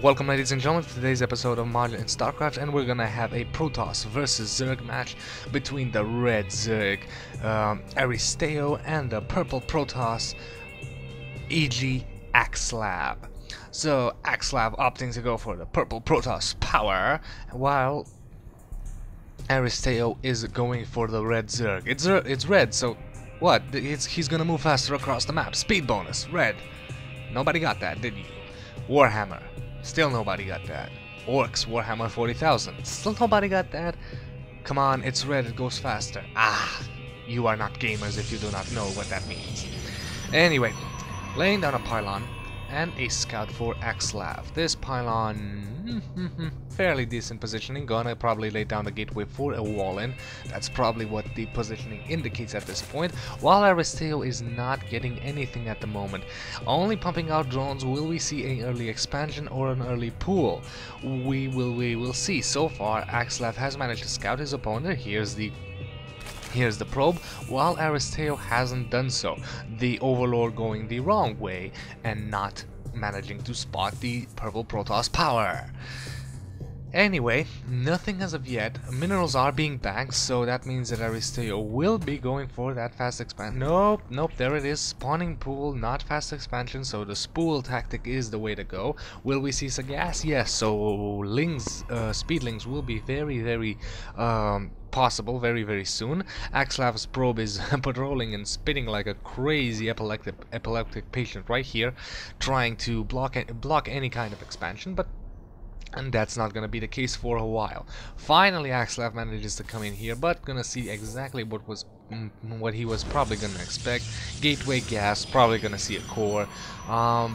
Welcome ladies and gentlemen to today's episode of Majin Starcraft, and we're gonna have a Protoss versus Zerg match between the red Zerg Aristeo and the purple Protoss EGAxslav. So EGAxslav opting to go for the purple Protoss power, while Aristeo is going for the red Zerg. It's red, so what? He's gonna move faster across the map. Speed bonus, red. Nobody got that, did you? Warhammer. Still nobody got that. Orcs, Warhammer 40,000. Still nobody got that. Come on, it's red, it goes faster. Ah, you are not gamers if you do not know what that means. Anyway, laying down a pylon and a scout for EGAxslav. This pylon, fairly decent positioning. Gonna probably lay down the gateway for a wall in. That's probably what the positioning indicates at this point. While Aristeo is not getting anything at the moment, only pumping out drones. Will we see an early expansion or an early pool? We will see. So far, EGAxslav has managed to scout his opponent. Here's the probe, while Aristeo hasn't done so. The Overlord going the wrong way and not managing to spot the purple Protoss power. Anyway, nothing as of yet. Minerals are being banked, so that means that Aristeo will be going for that fast expansion. Nope, there it is. Spawning pool, not fast expansion, so the spool tactic is the way to go. Will we see some gas? Yes, so speedlings will be very possible very soon. EGAxslav's probe is patrolling and spitting like a crazy epileptic patient right here, trying to block any kind of expansion, and that's not gonna be the case for a while. Finally, EGAxslav manages to come in here, but gonna see exactly what he was probably gonna expect. Gateway gas, probably gonna see a core.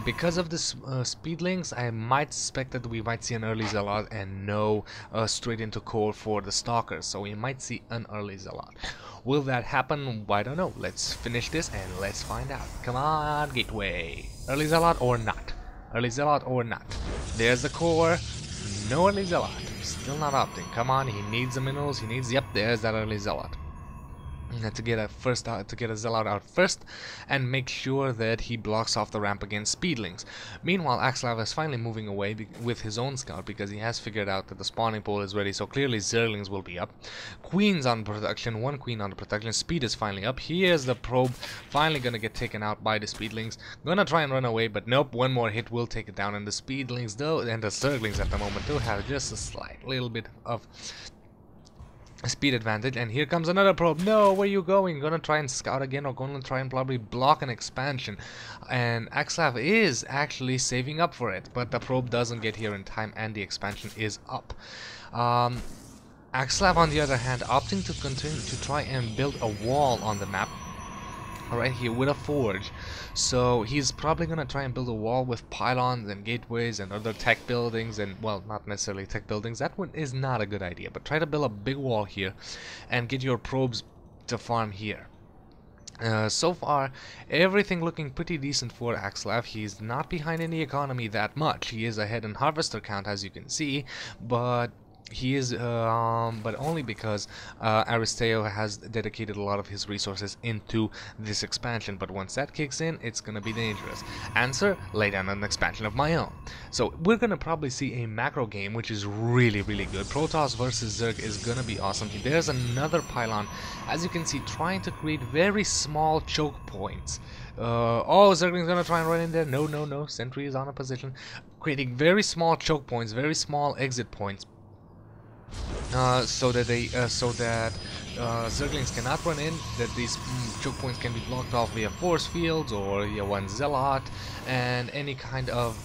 Because of this speedlings, I might suspect that we might see an early zealot and no straight into core for the stalkers. So we might see an early zealot. Will that happen? I don't know. Let's finish this and let's find out. Come on, gateway. Early zealot or not? Early zealot or not? There's the core. No early zealot. Still not opting. Come on, he needs the minerals. He needs. Yep, there's that early zealot. To get a zealot out first and make sure that he blocks off the ramp against speedlings. Meanwhile, EGAxslav is finally moving away with his own scout because he has figured out that the spawning pool is ready, so clearly Zerglings will be up. Queens on production, one queen on the production, speed is finally up. Here's the probe, finally gonna get taken out by the speedlings. Gonna try and run away, but nope, one more hit will take it down, and the speedlings though, and the Zerglings at the moment do have just a slight little bit of speed advantage. And here comes another probe. No, where you going? Gonna try and scout again, or gonna try and probably block an expansion. And EGAxslav is actually saving up for it, but the probe doesn't get here in time and the expansion is up. EGAxslav on the other hand opting to continue to try and build a wall on the map right here with a forge. So he's probably gonna try and build a wall with pylons and gateways and other tech buildings, and well, not necessarily tech buildings, that one is not a good idea, but try to build a big wall here and get your probes to farm here. So far, everything looking pretty decent for EGAxslav. He's not behind in the economy that much. He is ahead in harvester count, as you can see, but he is, but only because Aristeo has dedicated a lot of his resources into this expansion. But once that kicks in, it's gonna be dangerous. Answer: lay down an expansion of my own. So we're gonna probably see a macro game, which is really good. Protoss versus Zerg is gonna be awesome. There's another pylon, as you can see, trying to create very small choke points. Oh, Zergling's gonna try and run in there. No, sentry is on a position, creating very small choke points, very small exit points. So that Zerglings cannot run in, that these choke points can be blocked off via force fields or via one zealot, and any kind of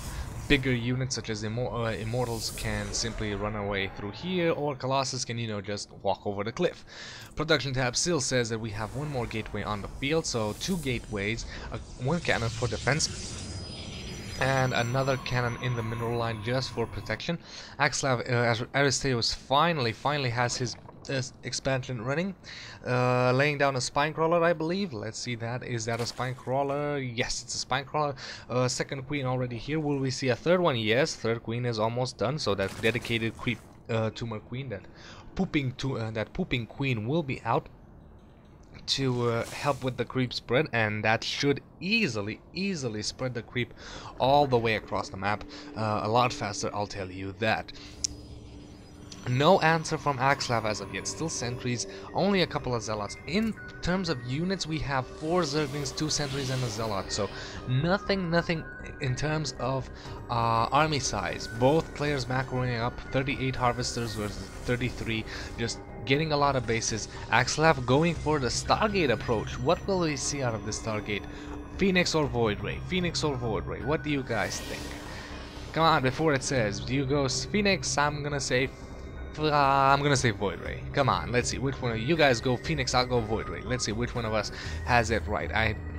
bigger units such as Immortals can simply run away through here, or Colossus can, you know, just walk over the cliff. Production tab still says that we have one more gateway on the field, so two gateways, one cannon for defense and another cannon in the mineral line just for protection. EGAxslav, Aristeo finally has his expansion running, laying down a spine crawler, I believe. Let's see that. Is that a spine crawler? Yes, it's a spine crawler. Second queen already here. Will we see a third one? Yes, third queen is almost done. So that dedicated tumor queen, that pooping queen will be out. to help with the creep spread, and that should easily spread the creep all the way across the map, a lot faster, I'll tell you that. No answer from EGAxslav as of yet, still sentries, only a couple of zealots. In terms of units, we have 4 zerglings, 2 sentries and a zealot, so nothing in terms of army size. Both players macroing up, 38 harvesters versus 33, just getting a lot of bases. EGAxslav going for the Stargate approach. What will we see out of the Stargate? Phoenix or Void Ray? Phoenix or Void Ray? What do you guys think? Come on, before it says, do you go Phoenix? I'm gonna say Void Ray. Come on, let's see which one of you guys go Phoenix. I'll go Void Ray. Let's see which one of us has it right.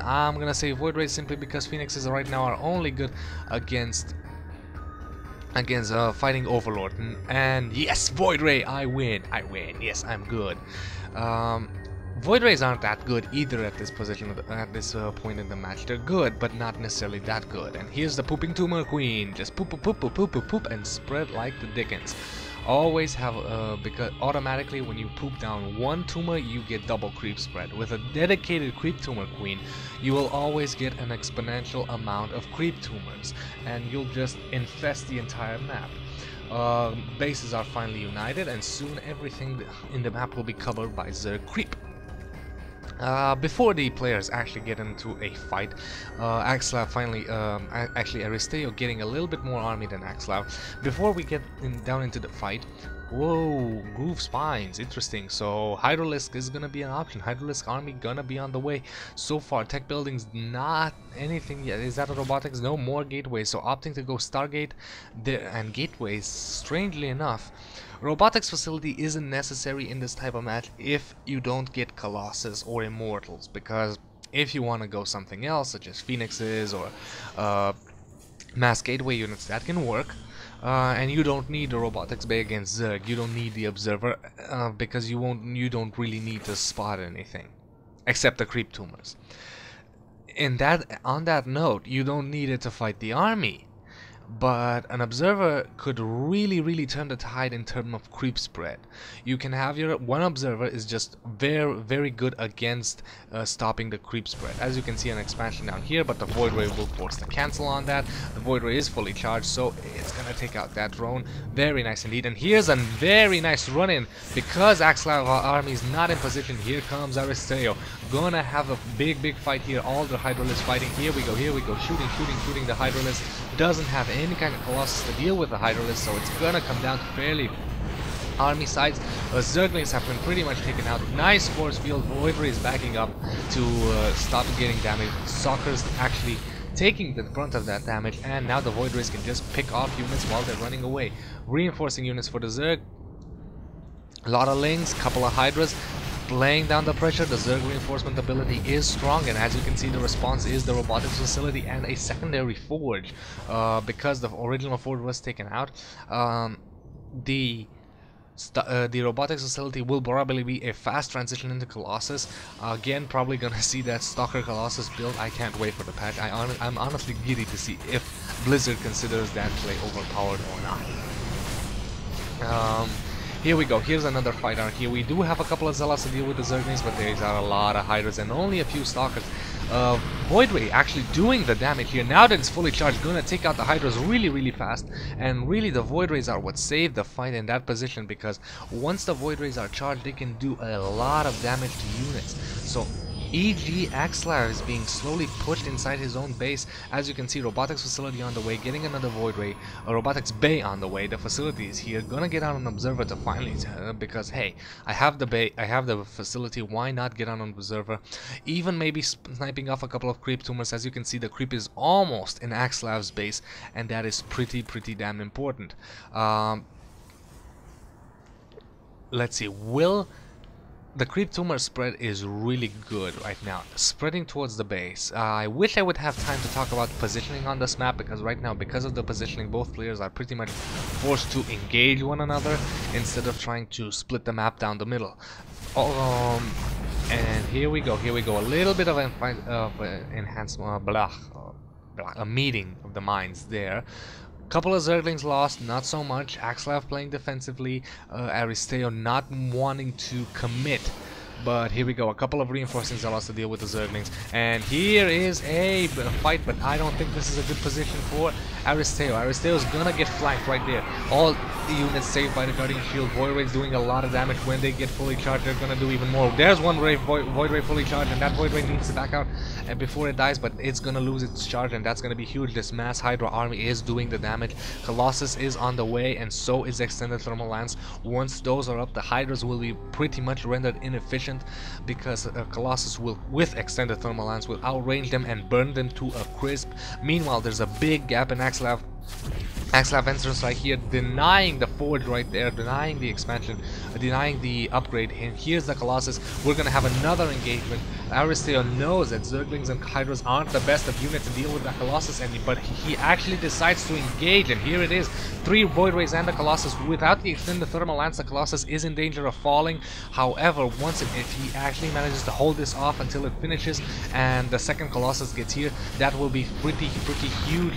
I'm gonna say Void Ray simply because Phoenixes right now are only good against fighting Overlord. And yes, Void Ray, I win. Yes, I'm good. Void Rays aren't that good either at this position, at this point in the match. They're good, but not necessarily that good. And here's the pooping tumor queen. Just poop, poop, poop, poop, poop, poop, poop, and spread like the dickens. Always have, because automatically when you poop down one tumor, you get double creep spread. With a dedicated creep tumor queen, you will always get an exponential amount of creep tumors, and you'll just infest the entire map. Bases are finally united, and soon everything in the map will be covered by Zerg creep. Before the players actually get into a fight, EGAxslav finally, actually Aristeo getting a little bit more army than EGAxslav. Before we get down into the fight, whoa, groove spines, interesting. So Hydralisk is gonna be an option. Hydralisk army gonna be on the way. So far, tech buildings not anything yet. Is that a robotics? No more gateways. So opting to go Stargate there and gateways. Strangely enough, robotics facility isn't necessary in this type of match if you don't get Colossus or Immortals, because if you want to go something else such as Phoenixes or mass gateway units, that can work. And you don't need the robotics bay against Zerg. You don't need the observer because you don't really need to spot anything except the creep tumors. On that note, you don't need it to fight the army. But an observer could really turn the tide in terms of creep spread. You can have your one observer is just very good against stopping the creep spread. As you can see, an expansion down here, but the Void Ray will force the cancel on that. The Void Ray is fully charged, so it's gonna take out that drone. Very nice indeed. And here's a very nice run-in because EGAxslav army is not in position. Here comes Aristeo, gonna have a big fight here. All the Hydralisk fighting. Here we go. Shooting. The Hydralisk doesn't have any kind of Colossus to deal with the Hydralisk, so it's gonna come down to fairly army sides. Zerglings have been pretty much taken out. Nice force field. Void Ray is backing up to stop getting damage. Soccer's actually taking the brunt of that damage, and now the Void Rays can just pick off units while they're running away. Reinforcing units for the Zerg. A lot of Lings, couple of Hydras. Laying down the pressure. The Zerg reinforcement ability is strong, and as you can see, the response is the robotics facility and a secondary forge. Because the original forge was taken out, the robotics facility will probably be a fast transition into Colossus. Again, probably gonna see that Stalker Colossus build. I can't wait for the patch. I'm honestly giddy to see if Blizzard considers that play overpowered or not. Here we go. Here's another fight out here. We do have a couple of Zealots to deal with the Zerglings, but there's a lot of Hydras and only a few Stalkers. Void Ray actually doing the damage here. Now that it's fully charged, gonna take out the Hydras really fast. And really, the Void Rays are what saved the fight in that position, because once the Void Rays are charged, they can do a lot of damage to units. So EGAxslav is being slowly pushed inside his own base. As you can see, robotics facility on the way, getting another Void Ray, a robotics bay on the way. The facility is here, gonna get out an observer to finally because hey, I have the bay, I have the facility, why not get on an observer? Even maybe sniping off a couple of creep tumors. As you can see, the creep is almost in EGAxslav's base, and that is pretty damn important. Let's see, the creep tumor spread is really good right now, spreading towards the base. I wish I would have time to talk about positioning on this map, because right now, because of the positioning, both players are pretty much forced to engage one another instead of trying to split the map down the middle. And here we go, a little bit of enhancement, a meeting of the minds there. Couple of Zerglings lost, not so much. EGAxslav playing defensively, Aristeo not wanting to commit But here we go, a couple of reinforcing zealots to deal with the Zerglings, and here is a fight, but I don't think this is a good position for Aristeo. Aristeo is gonna get flanked right there. All the units saved by the Guardian Shield. Void Ray's doing a lot of damage. When they get fully charged, they're gonna do even more. There's one Void Ray fully charged, and that Void Ray needs to back out and before it dies, but it's gonna lose its charge, and that's gonna be huge. This mass Hydra army is doing the damage. Colossus is on the way, and so is Extended Thermal Lance. Once those are up, the Hydras will be pretty much rendered inefficient, because Colossus will, with Extended Thermal Lance, will outrange them and burn them to a crisp. Meanwhile, there's a big gap in EGAxslav. EGAxslav entrance right here, denying the forge right there, denying the expansion, denying the upgrade. And here's the Colossus. We're gonna have another engagement. Aristeo knows that Zerglings and Hydras aren't the best of units to deal with the Colossus, but he actually decides to engage, and here it is. 3 Void Rays and the Colossus. Without the Extended Thermal Lance, the Colossus is in danger of falling. However, if he actually manages to hold this off until it finishes and the second Colossus gets here, that will be pretty huge.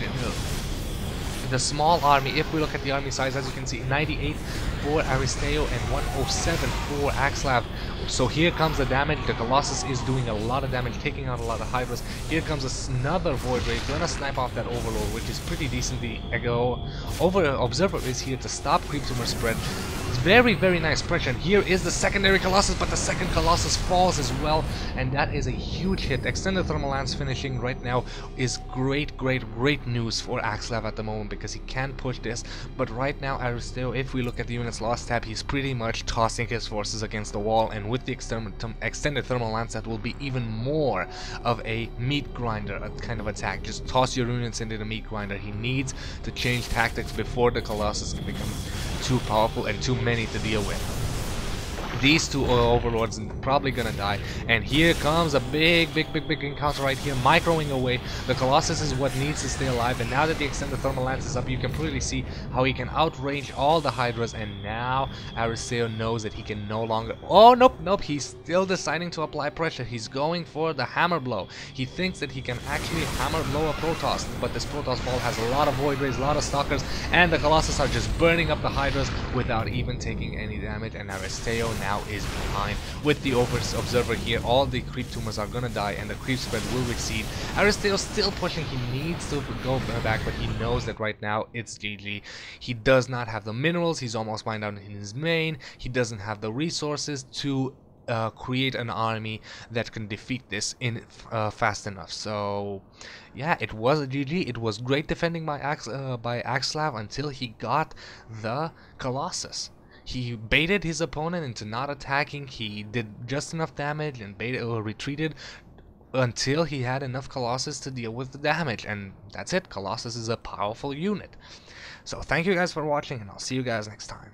The small army, if we look at the army size, as you can see, 98 for Aristeo and 107 for EGAxslav. So here comes the damage. The Colossus is doing a lot of damage, taking out a lot of Hydras. Here comes another Void Ray, gonna snipe off that Overlord, which is pretty decent. The Observer is here to stop Creep Tumor spread. It's very nice pressure. And here is the secondary Colossus, but the second Colossus falls as well, and that is a huge hit. Extended Thermal Lance finishing right now is great news for EGAxslav at the moment, because he can push this. But right now, Aristeo, if we look at the units lost tab, he's pretty much tossing his forces against the wall, and with the Extended Thermal Lance, that will be even more of a meat grinder, a kind of attack. Just toss your units into the meat grinder. He needs to change tactics before the Colossus can become too powerful and too many to deal with. These 2 Overlords are probably gonna die, and here comes a big encounter right here, microing away. The Colossus is what needs to stay alive, and now that the Extended Thermal Lance is up, you can clearly see how he can outrange all the Hydras, and now Aristeo knows that he can no longer... Oh, nope, he's still deciding to apply pressure. He's going for the hammer blow. He thinks that he can actually hammer blow a Protoss, but this Protoss ball has a lot of Void Rays, a lot of Stalkers, and the Colossus are just burning up the Hydras without even taking any damage, and Aristeo now is behind. With the Observer here, all the Creep Tumors are gonna die, and the creep spread will recede. Aristeo still pushing. He needs to go back, but he knows that right now it's GG. He does not have the minerals. He's almost mined out in his main. He doesn't have the resources to create an army that can defeat this in fast enough. So yeah, it was a GG. It was great defending by EGAxslav until he got the Colossus. He baited his opponent into not attacking. He did just enough damage and retreated until he had enough Colossus to deal with the damage, and that's it. Colossus is a powerful unit. So thank you guys for watching, and I'll see you guys next time.